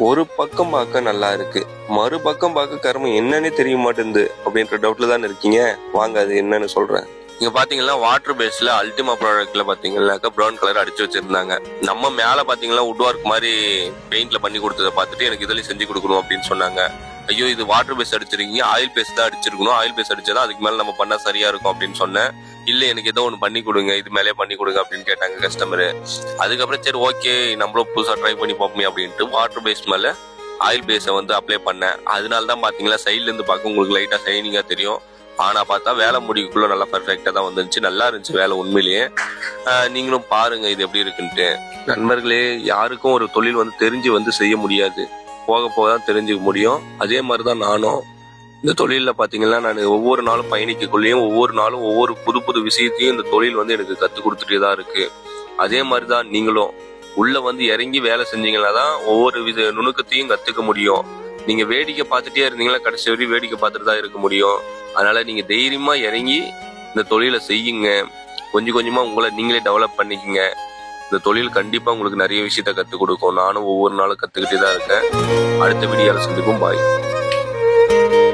ஒரு பக்கம் பார்க்க நல்லா இருக்கு, மறுபக்கம் பார்க்க கருமம் என்னன்னே தெரிய மாட்டேங்குது அப்படின்ற டவுட்ல தானே இருக்கீங்க. வாங்க அது என்னன்னு சொல்றேன். இங்க பாத்தீங்கன்னா வாட்டர் பேஸ்ல அல்டிமா ப்ராடக்ட்ல பாத்தீங்கன்னாக்கா ப்ரௌன் கலர் அடிச்சு வச்சிருந்தாங்க. நம்ம மேல பாத்தீங்கன்னா வுட் ஒர்க் மாதிரி பெயிண்ட்ல பண்ணி கொடுத்ததை பார்த்துட்டு எனக்கு இதுலயும் செஞ்சு கொடுக்கணும் அப்படின்னு சொன்னாங்க. ஐயோ இது வாட்டர் பேஸ் அடிச்சிருக்கீங்க, ஆயில் பேஸ் தான் அடிச்சிருக்கணும், ஆயில் பேஸ் அடிச்சாதான் அதுக்கு மேல நம்ம பண்ணா சரியா இருக்கும் அப்படின்னு சொன்னேன். இல்ல எனக்கு ஏதோ ஒண்ணு பண்ணி கொடுங்க, இது மேலே பண்ணி கொடுங்க அப்படின்னு கேட்டாங்க கஸ்டமரு. அதுக்கப்புறம் சரி ஓகே நம்மளும் புதுசா ட்ரை பண்ணி பார்ப்போமே அப்படின்ட்டு வாட்டர் பேஸ் மேல ஆயில் பேஸை வந்து அப்ளை பண்ணேன். அதனால தான் பாத்தீங்களா சைட்ல இருந்து பார்க்க உங்களுக்கு லைட்டா ஷைனிங்கா தெரியும். ஆனா பார்த்தா வேலை முடிக்குள்ள நல்லா பர்ஃபெக்டா தான் வந்துருச்சு, நல்லா இருந்துச்சு வேலை உண்மையிலேயே. நீங்களும் பாருங்க இது எப்படி இருக்குன்ட்டு. நண்பர்களே, யாருக்கும் ஒரு தொழில் வந்து தெரிஞ்சு வந்து செய்ய முடியாது, போக போக தான் தெரிஞ்சுக்க முடியும். அதே மாதிரிதான் நானும் இந்த தொழில பாத்தீங்கன்னா நான் ஒவ்வொரு நாளும் பயணிக்கக்குள்ளேயும் ஒவ்வொரு நாளும் ஒவ்வொரு புது புது விஷயத்தையும் இந்த தொழில் வந்து எனக்கு கத்து கொடுத்துட்டே தான் இருக்கு. அதே மாதிரிதான் நீங்களும் உள்ள வந்து இறங்கி வேலை செஞ்சீங்கன்னா தான் ஒவ்வொரு வித நுணுக்கத்தையும் கத்துக்க முடியும். நீங்க வேடிக்கை பார்த்துட்டே இருந்தீங்கன்னா கடைசி வரையும் வேடிக்கை பார்த்துட்டு தான் இருக்க முடியும். அதனால நீங்க தைரியமா இறங்கி இந்த தொழிலை செய்யுங்க. கொஞ்சம் கொஞ்சமா உங்களை நீங்களே டெவலப் பண்ணிக்கங்க. இந்த தொழில் கண்டிப்பா உங்களுக்கு நிறைய விஷயத்த கத்துக் கொடுக்கும். நானும் ஒவ்வொரு நாளும் கத்துக்கிட்டே தான் இருக்கேன். அடுத்த வீடியோல சந்திப்போம். பாய்.